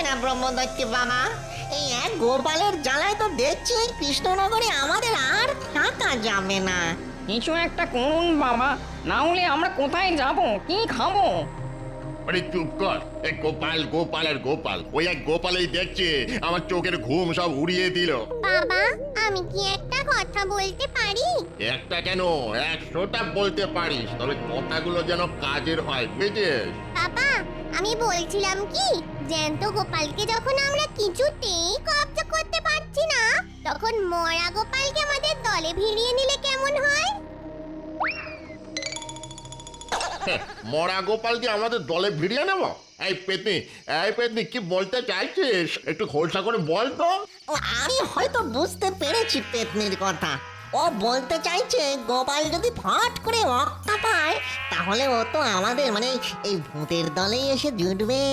না ব্রহ্মদৈত্য বাবা। এই এক গোপালের জ্বালায় তো দেখছি এই কৃষ্ণনগরে আমাদের আর থাকা যাবে না। কিছু একটা করুন বাবা, না হলে আমরা কোথায় যাব, কি খাবো? আরে চুপ কর। এই গোপাল গোপাল আর গোপাল, ওই এক গোপালেই দেখছে আমার চোখের ঘুম সব উড়িয়ে দিল। বাবা, আমি কি একটা কথা বলতে পারি? একটা কেন, 100টা বলতে পারিস, তবে কথাগুলো যেন কাজের হয়, বুঝেছিস? বাবা, আমি বলছিলাম কি, জ্যান্ত গোপালকে যখন আমরা কিছুতেই কব্জা করতে পারছি না, তখন মরা গোপালকে আমাদের দলে ভিড়িয়ে নিলে কেমন হয়? মরা গোপালকে আমাদের দলে ভিড়িয়ে নেব? এই পেতনি কি বলতে চাইছিস? একটু খোলসা করে বল তো। ও, আমি হয়তো বুঝতে পেরেছি পেতনির কথা। ও বলতে চাইছে গোপাল যদি ফট করে রক্ষা পায় তাহলে ও তো আমাদের মানে এই ভূতের দলেই এসে জুটবে।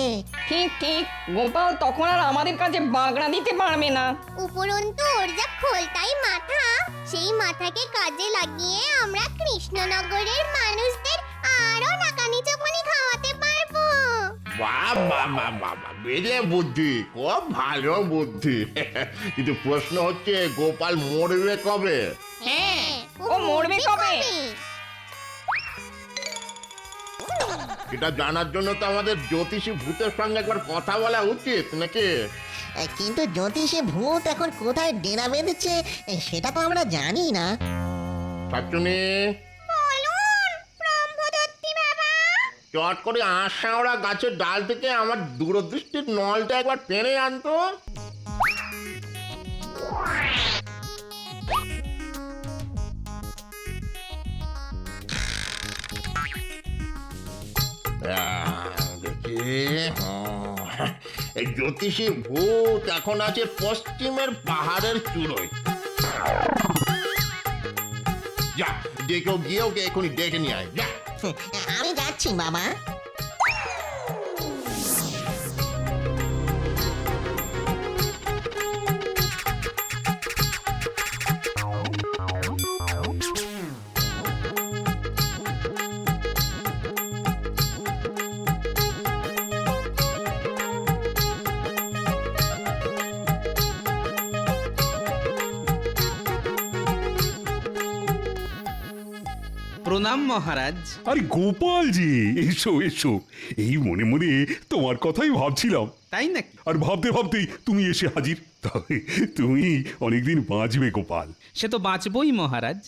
ঠিক ঠিক, গোপাল তখন আর আমাদের কাছে বাগড়া দিতে পারবে না। উপরন্তু ওর যা খোলতাই মাথা, সেই মাথাকে কাজে লাগিয়ে আমরা কৃষ্ণনগরের মানুষদের আরো নাকানি চোপানি খাওয়াতে পারবো। বাহ বাহ বাহ বাহ বাহ, বেড়ে বুদ্ধি, খুব ভালো বুদ্ধি। কিন্তু প্রশ্ন হচ্ছে গোপাল মরবে কবে? হ্যাঁ, ও মরবে কবে? এটা জানার জন্য তো আমাদের জ্যোতিষী ভূতের সঙ্গে একবার কথা বলা উচিত নাকি? কিন্তু জ্যোতিষে ভূত এখন কোথায় ডেরা বেঁধেছে সেটা তো আমরা জানি না। শাকচুনি, বলুন ব্রহ্মদত্তি বাবা। চট করে আশাওড়া গাছের ডাল থেকে আমার দূরদৃষ্টির নলটা একবার টেনে আনতো। দেখি, এই জ্যোতিষী ভূত এখন আছে পশ্চিমের পাহাড়ের চূড়োয়। যা, যে কেউ গিয়ে ওকে এখনই ডেকে নিয়ে আয়, যা। আমি যাচ্ছি বাবা। প্রণাম মহারাজ। আরে গোপাল জি, এসো এসো। এই মনে মনে তোমার কথাই ভাবছিলাম, তাই নাকি? আর ভাবতে ভাবতেই তুমি এসে হাজির। তবে তুমি অনেকদিন বাঁচবে গোপাল। সে তো বাঁচবই মহারাজ।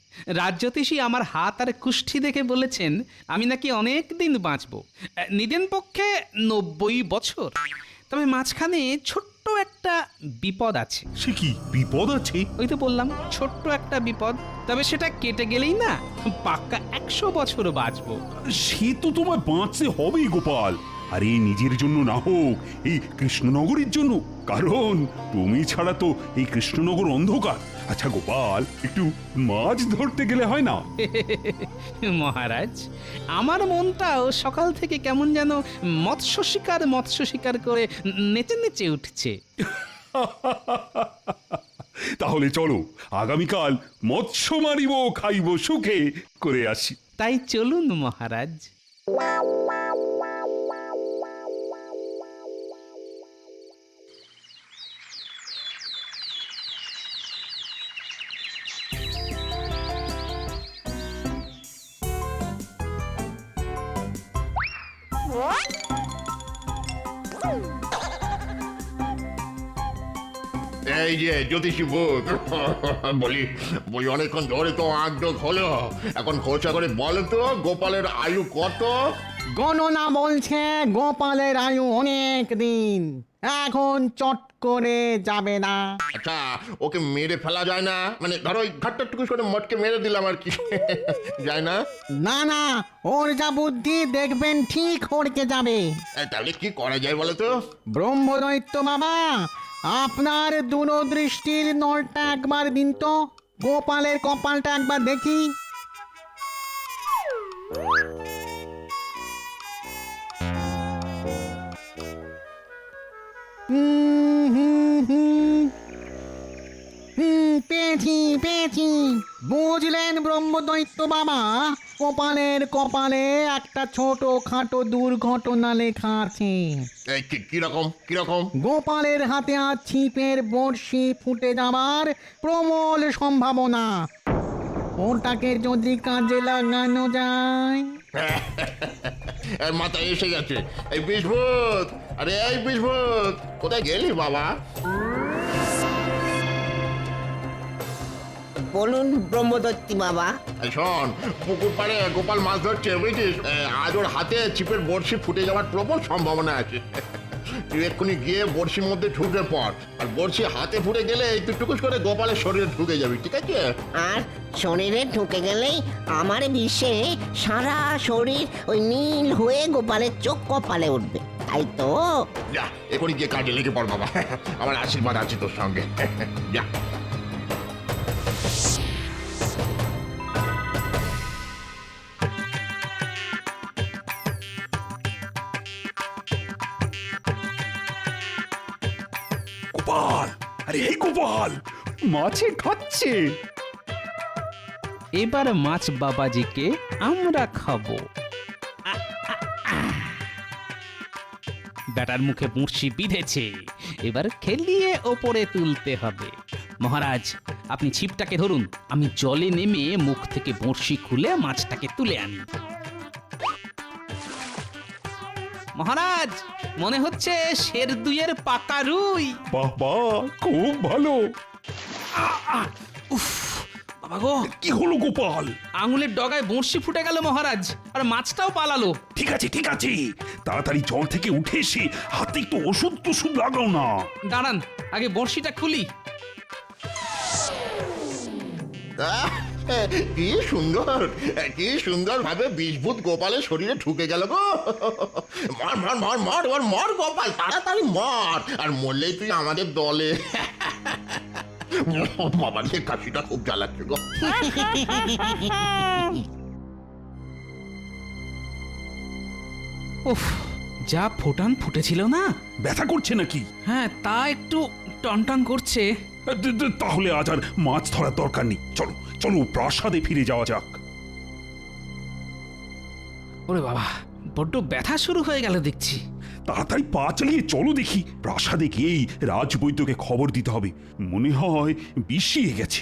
রাজ্যতীশী আমার হাত আর কুষ্ঠি দেখে বলেছেন আমি নাকি অনেক দিন বাঁচবো, নিদেন পক্ষে 90 বছর। তবে মাঝখানে ছোট্ট একটা বিপদ আছে। সে কি বিপদ আছে? ওই তো বললাম ছোট্ট একটা বিপদ, তবে সেটা কেটে গেলেই না পাক্কা 100 বছর বাঁচবো। সে তো তোমায় বাঁচতে হবেই গোপাল। আরে নিজের জন্য না হোক, এই কৃষ্ণনগরের জন্য। কারণ তুমি ছাড়া তো এই কৃষ্ণনগর অন্ধকার। আচ্ছা গোপাল, একটু মাছ ধরতে গেলে হয় না? মহারাজ, আমার মনটাও সকাল থেকে কেমন যেন মৎস্য শিকার করে নেচে নেচে উঠছে। তাহলে চলো আগামীকাল মৎস্য মারিব খাইব সুখে করে আসি। তাই চলুন মহারাজ। এই যে জ্যোতিষী ভূত, বলি বলি অনেকক্ষণ ধরে তো আগ্রহ হলো, এখন খোঁচা করে বলো তো গোপালের আয়ু কত? গণনা বলছে গোপালের আয়ু অনেক দিন, এখন চট করে যাবে না। আচ্ছা, ওকে মেরে ফেলা যায় না? মানে ধরো ওই ঘাটটা টুকু করে মটকে মেরে দিলাম আর কি, যায় না? না না, ওর যা বুদ্ধি দেখবেন ঠিক হড়কে যাবে। তাহলে কি করা যায় বলো তো? ব্রহ্মদৈত্য বাবা, আপনার দূরদৃষ্টির নলটা একবার দিন তো, গোপালের কপালটা একবার দেখি। পেয়েছি পেয়েছি। বুঝলেন ব্রহ্মদৈত্য বাবা, গোপালের কপালে একটা ছোট খাটো দুর্ঘটনা লেখা আছে। এই কিরকম কিরকম? গোপালের হাতে আজ ছিপের বড়শি ফুটে যাবার প্রবল সম্ভাবনা। ওটাকে যদি কাজে লাগানো যায়। এর মাথায় এসে গেছে। এই বিষ্ভূত, আরে এই বিষ্ভূত, কোথায় গেলি বাবা? বলুন ব্রহ্মদত্তি বাবা। এই শোন, পুকুর পাড়ে গোপাল মাছ ধরছে বুঝছিস, আজ ওর হাতে ছিপের বড়শি ফুটে যাওয়ার প্রবল সম্ভাবনা আছে। তুই এক্ষুনি গিয়ে বড়শির মধ্যে ঢুকে পড়, আর বড়শি হাতে ফুটে গেলে তুই টুকুস করে গোপালের শরীরে ঢুকে যাবি, ঠিক আছে? আর শরীরে ঢুকে গেলেই আমার বিশ্বে সারা শরীর ওই নীল হয়ে গোপালের চোখ কপালে উঠবে, তাই তো? যা এক্ষুনি গিয়ে কাজে লেগে পড় বাবা, আমার আশীর্বাদ আছে তোর সঙ্গে। যা। গোপাল, আরে এই গোপাল, মাছে খাচ্ছে। এবার মাছ বাবাজিকে আমরা খাবো। ব্যাটার মুখে বড়শি বিঁধেছে, এবার খেলিয়ে ওপরে তুলতে হবে। মহারাজ, আপনি ছিপটাকে ধরুন, আমি জলে নেমে মুখ থেকে বড়শি খুলে মাছটাকে তুলে আনি। মহারাজ, মনে হচ্ছে শের দুইয়ের পাকা রুই। বাহ বাহ, খুব ভালো। বাবা গো, কি হলো গোপাল? আঙুলের ডগায় বড়শি ফুটে গেল মহারাজ, আর মাছটাও পালালো। ঠিক আছে ঠিক আছে, তাড়াতাড়ি জল থেকে উঠে এসে হাতে একটু ওষুধ টষুধ লাগাও না। দাঁড়ান, আগে বড়শিটা খুলি। আহ, কি সুন্দর, কি সুন্দর ভাবে বিষভূত গোপালের শরীরে ঢুকে গেল গো। মর মর মর মর, এবার মর গোপাল, তাড়াতাড়ি মর, আর মরলেই তুই আমাদের দলে। বাবা রে, কাশিটা খুব জ্বালাচ্ছে গো। উফ, যা ফোটান ফুটেছিল না। ব্যথা করছে নাকি? হ্যাঁ, তা একটু টনটন করছে। তাহলে আজ আর মাছ ধরার দরকার নেই, চলো চলো প্রাসাদে ফিরে যাওয়া যাক। ওরে বাবা, বড্ড ব্যথা শুরু হয়ে গেল দেখছি। তাড়াতাড়ি পা চালিয়ে চলো দেখি, প্রাসাদে গিয়েই রাজবৈদ্যকে খবর দিতে হবে, মনে হয় বিষিয়ে গেছে।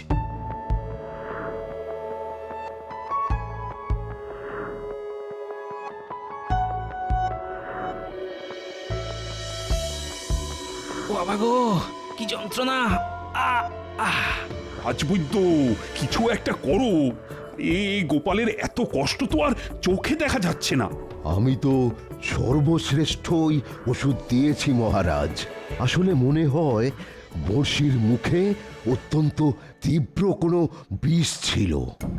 ও বাবা গো, কি যন্ত্রণা! রাজবৈদ্য, কিছু একটা করো। এই গোপালের এত কষ্ট তো আর চোখে দেখা যাচ্ছে না। আমি তো সর্বশ্রেষ্ঠই ওষুধ দিয়েছি মহারাজ। আসলে মনে হয় বড়শির মুখে অত্যন্ত তীব্র কোনো বিষ ছিল,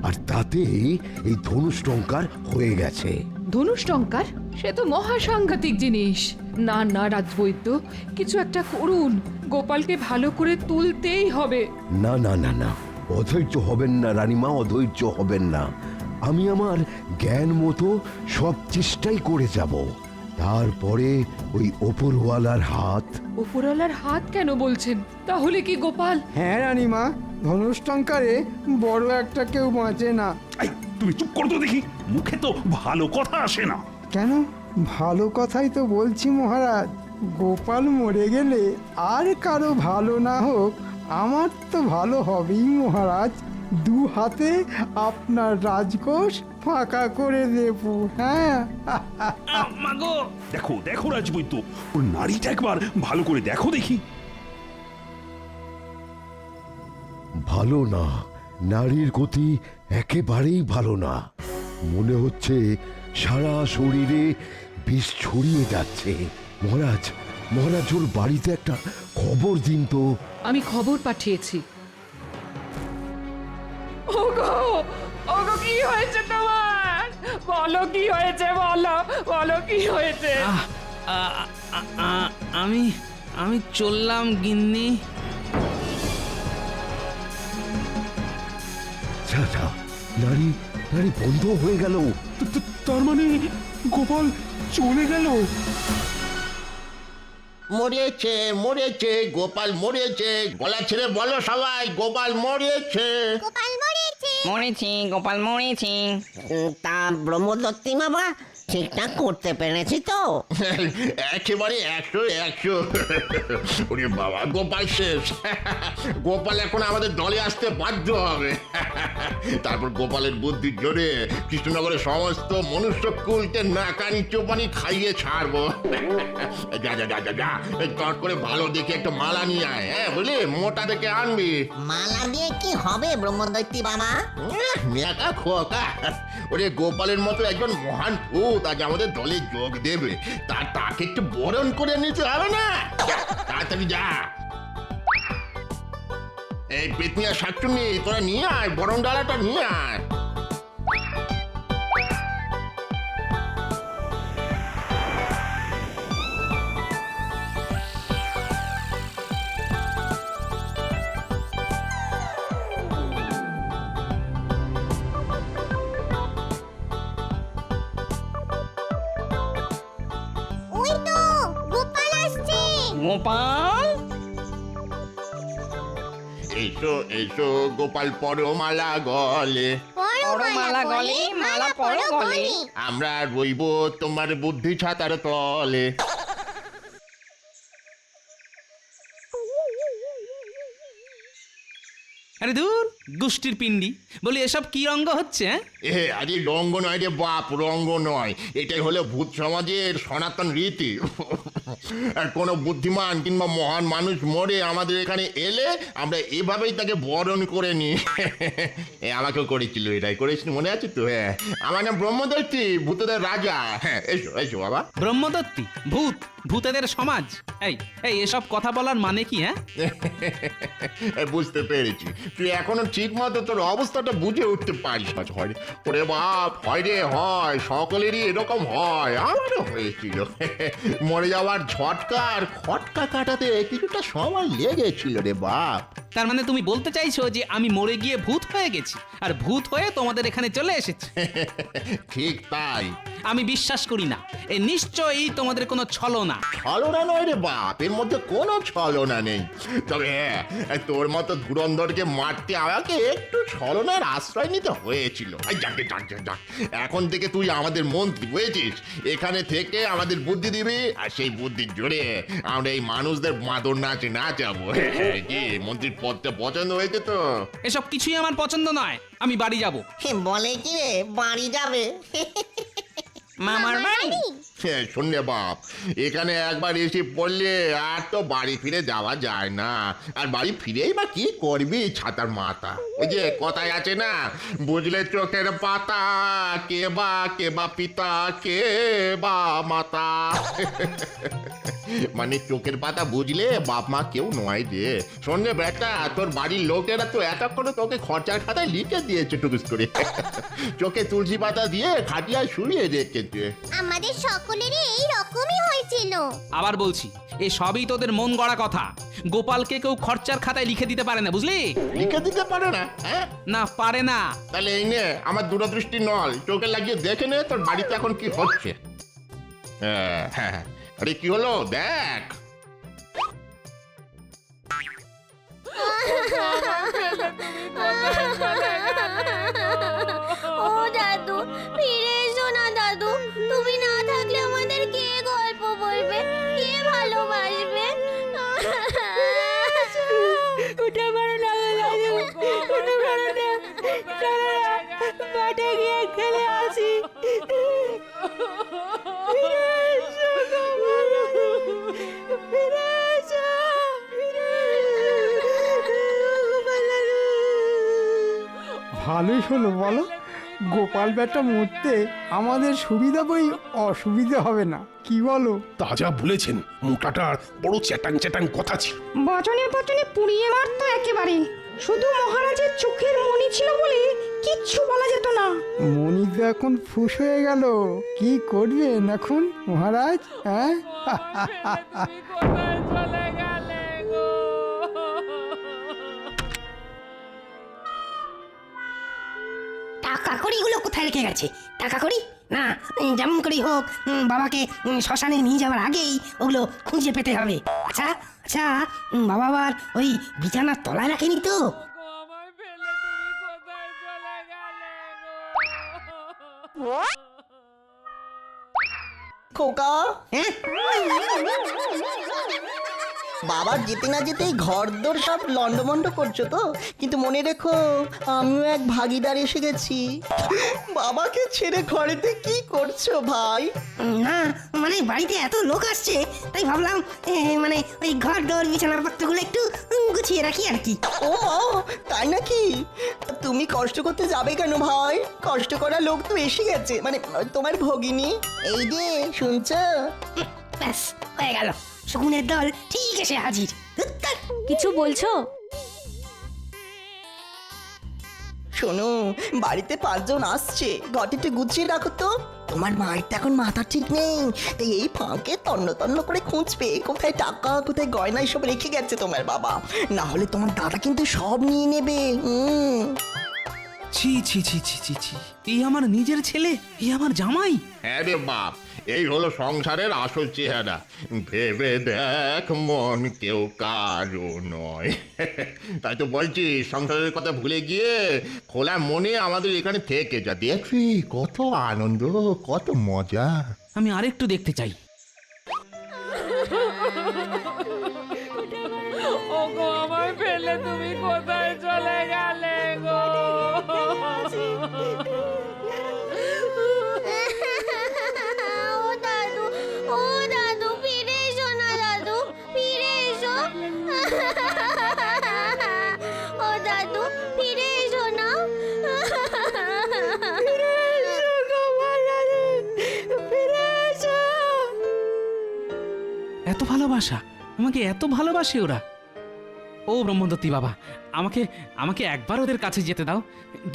আর তাতে এই ধনুষ্টঙ্কার হয়ে গেছে। ধনুষ্টঙ্কার? সে তো মহাসাংঘাতিক জিনিস। না না রাজবৈদ্য, কিছু একটা করুন, গোপালকে ভালো করে তুলতেই হবে। না না না না, অধৈর্য হবেন না রানীমা, অধৈর্য হবেন না। আমি আমার জ্ঞান মতো সব চেষ্টাই করে যাব। তারপরে ওই ওপরওয়ালার হাত। উপরওয়ালার হাত কেন বলছেন? তাহলে কি গোপাল? হ্যাঁ রানীমা, ধনুষ্টঙ্কারে বড় একটা কেউ বাঁচে না। এই, তুমি চুপ করো তো দেখি, মুখে তো ভালো কথা আসে না। কেন? ভালো কথাই তো বলছি মহারাজ। গোপাল মরে গেলে আর কারো ভালো না হোক, আমার তো ভালো হবেই মহারাজ। দু হাতে আপনার রাজকোষ ফাঁকা করে দেব। হ্যাঁ, মাগো, দেখো দেখো রাজবৈদ্য, ওর নাড়িটা একবার ভালো করে দেখো দেখি। ভালো না, নারীর গতি একেবারেই ভালো না। মনে হচ্ছে সারা শরীরে বিষ ছড়িয়ে যাচ্ছে। মহারাজ, মহারাজ, ওর বাড়িতে একটা খবর দিন তো। আমি খবর পাঠিয়েছি। ওগো, ওগো, কি হয়েছে তোমার? বলো কি হয়েছে, বলো বলো কি হয়েছে? আমি চললাম গিন্নি। আচ্ছা, নারী নারী বন্ধ হয়ে গেল। তার মানে গোপাল চলে গেল? মরেছে মরেছে, গোপাল মরেছে, গলা ছেড়ে বলো সবাই, গোপাল মরেছে। গোপাল মরেছে, মরেছি গোপাল মরেছি। তা ব্রহ্মদত্তি বাবা ঠিকঠাক করতে পেরেছি তো? একেবারে 100 ওরে বাবা, গোপাল শেষ। গোপাল এখন আমাদের দলে আসতে বাধ্য হবে। তারপর গোপালের বুদ্ধির জোরে কৃষ্ণনগরের সমস্ত মনুষ্যকুলকে নাকানি চোপানি খাইয়ে ছাড়বো। যা যা যা যা যা, চট করে ভালো দেখে একটা মালা নিয়ে আয়, হ্যাঁ বুঝলি, মোটা দেখে আনবি। মালা দিয়ে কি হবে ব্রহ্মদত্তি বাবা? নেকা খোকা, ওরে গোপালের মতো একজন মহান ভূত আজ আমাদের দলে যোগ দেবে, তাকে একটু বরণ করে নিতে হবে না? যা, তাড়াতাড়ি যা। এই পেতনিয়া শাকচুন্নি, তোরা নিয়ে আয়, বরণ ডালাটা নিয়ে আয়। ওই তো গোপাল আসছে। গোপাল এসো এসো গোপাল, পরো মালা গলে, পরো মালা গলে, মালা পরো গলে। আমরা রইব তোমার বুদ্ধি ছাতার তলে। আরে দূর গোষ্ঠীর পিণ্ডি, বলি এসব কি রঙ্গ হচ্ছে? হ্যাঁ আরে রঙ্গ নয় রে বাপ, রঙ্গ নয়, এটাই হলো ভূত সমাজের সনাতন রীতি। আর কোনো বুদ্ধিমান কিংবা মহান মানুষ মরে আমাদের এখানে এলে আমরা এভাবেই তাকে বরণ করে নিই। আমাকেও করেছিল, এটাই করেছিল, মনে আছে তো? হ্যাঁ, আমার নাম ব্রহ্মদত্তি, ভূতদের রাজা। হ্যাঁ, এসো এসো বাবা। ব্রহ্মদত্তি ভূত, ভূতেদের সমাজ, এই এই এসব কথা বলার মানে কি? হ্যাঁ বুঝতে পেরেছি, তুই এখনো ঠিক মতো তোর অবস্থাটা বুঝে উঠতে পারিস না। হয় ওরে বাপ, হয় রে হয়, সকলেরই এরকম হয়, আমারও হয়েছিল। মরে যাওয়ার ঝটকা আর খটকা কাটাতে কিছুটা সময় লেগেছিল রে বাপ। তার মানে তুমি বলতে চাইছো যে আমি মরে গিয়ে ভূত হয়ে গেছি, আর ভূত হয়ে তোমাদের এখানে চলে এসেছি? ঠিক তাই। আমি বিশ্বাস করি না, এই নিশ্চয়ই তোমাদের কোনো ছলনা। ছলনা নয় রে বাপ, এর মধ্যে কোনো ছলনা নেই। তবে হ্যাঁ, তোর মতো ধুরন্ধরকে মারতে আমাকে একটু ছলনার আশ্রয় নিতে হয়েছিল। যাকে যাক যাক, এখন থেকে তুই আমাদের মন্ত্রী বুঝেছিস, এখানে থেকে আমাদের বুদ্ধি দিবি, আর সেই বুদ্ধির জোরে আমরা এই মানুষদের মাদর নাচ নাচাবো। কি মন্ত্রীর পদটা পছন্দ হয়েছে তো? এসব কিছুই আমার পছন্দ নয়, আমি বাড়ি যাব। বলে কি রে, বাড়ি যাবে? মামার বাড়ি? শোন রে বাপ, এখানে একবার এসে পড়লে আর তো বাড়ি ফিরে যাওয়া যায় না। আর বাড়ি ফিরেই বা কি করবি, ছাতার মাথা। ওই যে কথায় আছে না, বুঝলে চোখের পাতা, কে বা পিতা, কে বা মাতা। মানে চোখের পাতা বুঝলে বাপ মা কেউ নয় রে। শোন রে বেটা, তোর বাড়ির লোকেরা তো এতক্ষণে তোকে খরচার খাতায় লিখে দিয়েছে টুকুস করে। চোখে তুলসী পাতা দিয়ে খাটিয়ায় শুয়ে রেখেছে। আমাদের সকলেরই এই রকমই হয়েছিল। আবার বলছি, এই সবই তোদের মন গড়া কথা। গোপালকে কেউ খরচার খাতায় লিখে দিতে পারে না, বুঝলি? লিখে দিতে পারে না? হ্যাঁ, না পারে না। তাহলে এই নে আমার দূরদৃষ্টি নল, চোখে লাগিয়ে দেখে নে তোর বাড়িতে এখন কি হচ্ছে। হ্যাঁ, আরে কি হলো দেখ। ও দাদু, ফিরে এসো না দাদু। তুমি না থাকলে আমাদের কে গল্প বলবে, কে ভালোবাসবে? উঠে পড়ো না দাদু, উঠে পড়ো না, চলো না, মাঠে গিয়ে খেলে আসি। ফিরে এসো গোপাল, ফিরে এসো, ফিরে এসো গোপাল দাদু। ভালোই হলো বলো, গোপাল বেটা মরতে আমাদের সুবিধা বই অসুবিধা হবে না, কি বলো? তা যা বলেছেন, মোটাটার বড় চ্যাটাং চ্যাটাং কথা ছিল। বচনে বচনে পুড়িয়ে মারতো একেবারে। শুধু মহারাজের চোখের মণি ছিল বলে কিচ্ছু বলা যেত না। মণি তো এখন ফুস হয়ে গেল, কি করবেন এখন মহারাজ? হ্যাঁ, টাকা কড়িগুলো কোথায় রেখে গেছে? টাকা কড়ি না, যেমন করেই হোক বাবাকে শ্মশানে নিয়ে যাওয়ার আগেই ওগুলো খুঁজে পেতে হবে। আচ্ছা আচ্ছা, বাবা আবার ওই বিছানার তলায় রাখেনি তো? খোকা বাবা যেতে না যেতেই ঘরদোর সব লন্ডমন্ড করছো তো, কিন্তু মনে রেখো আমিও এক ভাগিদার এসে গেছি। বাবাকে ছেড়ে ঘরেতে কি করছো ভাই? না মানে বাড়িতে এত লোক আসছে তাই ভাবলাম মানে ওই ঘর দোর বিছানাপত্রগুলো একটু গুছিয়ে রাখি আর কি। ও মা, তাই নাকি? তুমি কষ্ট করতে যাবে কেন ভাই? কষ্ট করা লোক তো এসে গেছে, মানে তোমার ভগিনী। এই যে শুনছো? ব্যাস হয়ে গেল, শকুনের দল ঠিক এসে হাজির। কিছু বলছো? শোনো, বাড়িতে 5 জন আসছে, ঘরটিতে গুছিয়ে রাখো তো। তোমার মায়ের তো এখন মাথা ঠিক নেই, তাই এই ফাঁকে তন্ন তন্ন করে খুঁজবে কোথায় টাকা কোথায় গয়না সব রেখে গেছে তোমার বাবা, না হলে তোমার দাদা কিন্তু সব নিয়ে নেবে। ছি ছি ছি ছি ছি ছি, এই আমার নিজের ছেলে, এই আমার জামাই। হ্যাঁ রে বাপ, এই হলো সংসারের আসল চেহারা। ভেবে দেখ মন কেউ কারো নয়। তাই তো বলছি, সংসারের কথা ভুলে গিয়ে খোলা মনে আমাদের এখানে থেকে যা, দেখবি কত আনন্দ, কত মজা। আমি আরেকটু দেখতে চাই। ওগো আমায় ফেলে তুমি কোথায় চলে গেলে গো? ও দাদু ফিরে এসো না, দাদু ফিরে এসো। ও দাদু ফিরে এসো না। এত ভালোবাসা, আমাকে এত ভালোবাসে ওরা। ও ব্রহ্মদত্তী বাবা, আমাকে আমাকে একবার ওদের কাছে যেতে দাও।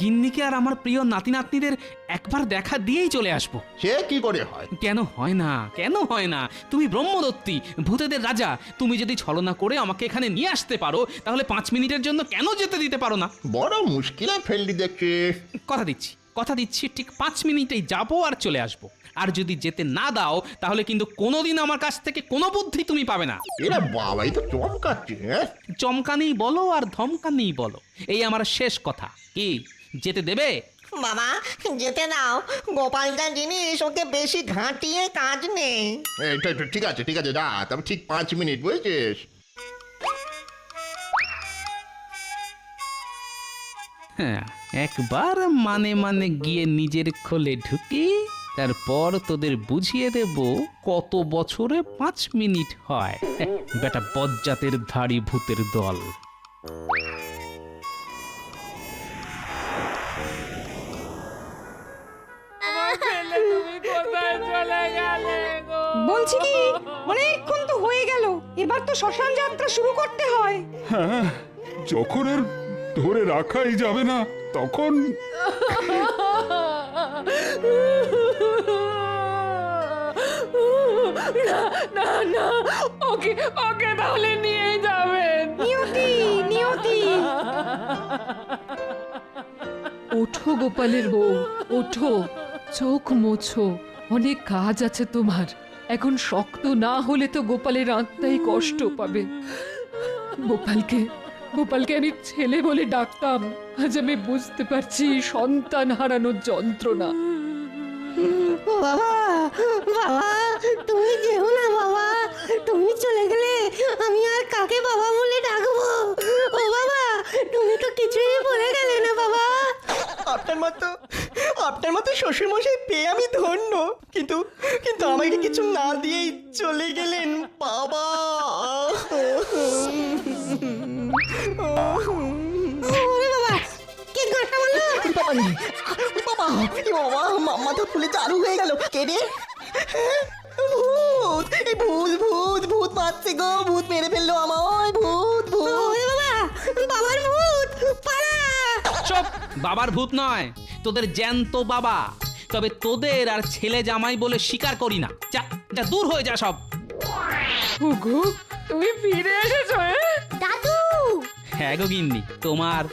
গিন্নিকে আর আমার প্রিয় নাতি নাতনিদের একবার দেখা দিয়েই চলে আসবো। সে কি করে হয়? কেন হয় না, কেন হয় না? তুমি ব্রহ্মদত্তী, ভূতেদের রাজা, তুমি যদি ছলনা করে আমাকে এখানে নিয়ে আসতে পারো, তাহলে 5 মিনিটের জন্য কেন যেতে দিতে পারো না? বড় মুশকিলে ফেললি দেখছি। কথা দিচ্ছি ঠিক 5 মিনিটেই যাবো আর চলে আসবো। আর যদি যেতে না দাও, তাহলে কিন্তু কোনোদিন আমার কাছ থেকে কোনো বুদ্ধি তুমি পাবে না। এরা বাবাই তো চমকাচ্ছে। চমকানেই বলো আর ধমকানেই বলো, এই আমার শেষ কথা। কি যেতে দেবে? বাবা যেতে দাও, গোপালটা জিনিস, ওকে বেশি ঘাঁটিয়ে কাজ নেই। ঠিক আছে ঠিক আছে, যা, তবে ঠিক 5 মিনিট, বুঝেছিস? হ্যাঁ, একবার মানে মানে গিয়ে নিজের খোলে ঢুকি, তারপর তোদের বুঝিয়ে দেব কত বছরে 5 মিনিট হয়। বেটা বজ্জাতের ধাড়ি ভূতের দল। তুমি কোথায় চলে গেলে গো? বলছি কি, অনেকক্ষণ তো হয়ে গেল, এবার তো শ্মশান যাত্রা শুরু করতে হয়। হ্যাঁ, যখন আর ধরে রাখাই যাবে না তখন না না না, ওকে ওকে তাহলে নিয়ে যাবেন। নিয়তি নিয়তি, ওঠো গোপালের বউ, ওঠো, চোখ মোছো, অনেক কাজ আছে তোমার। এখন শক্ত না হলে তো গোপালের আত্মাই কষ্ট পাবে। গোপালকে আমি ছেলে বলে ডাকতাম, আজ আমি বুঝতে পারছি সন্তান হারানোর যন্ত্রণা। বাবা বাবা, তুমি যেও না বাবা, তুমি চলে গেলে আমি আর কাকে বাবা বলে ডাকবো? ও বাবা, তুমি তো কিছুই বলে গেলে না বাবা। আপনার মতো শ্বশুরমশাই পেয়ে আমি ধন্য, কিন্তু আমাকে কিছু না দিয়েই চলে গেলেন বাবা। ওরে বাবা, কে ঘরটা বললো? বাবা মাথা ফুলে চালু হয়ে গেল। কে রে? ভূত মারছে গো, ভূত মেরে ফেললো আমায়, ভূত। ওরে বাবা, বাবার ভূত, পালা। চুপ, বাবার ভূত নয়, তোদের জ্যান্ত বাবা। তবে তোদের আর ছেলে জামাই বলে স্বীকার করি না। যা যা, দূর হয়ে যা সব। ওগো তুমি ফিরে এসেছো? দাদু হ্যাঁ গো গিন্নি, তোমার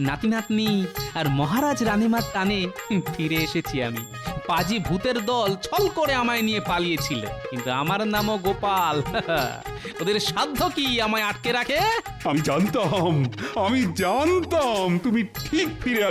নাতি নাতনি আর মহারাজ রানীমার টানে ফিরে এসেছি আমি। পাজি ভূতের দল ছল করে আমায় নিয়ে পালিয়েছিল, কিন্তু আমার নামও গোপাল। ওদের সাধ্য কি আমায় আটকে রাখে? আমি জানতাম তুমি ঠিক ফিরে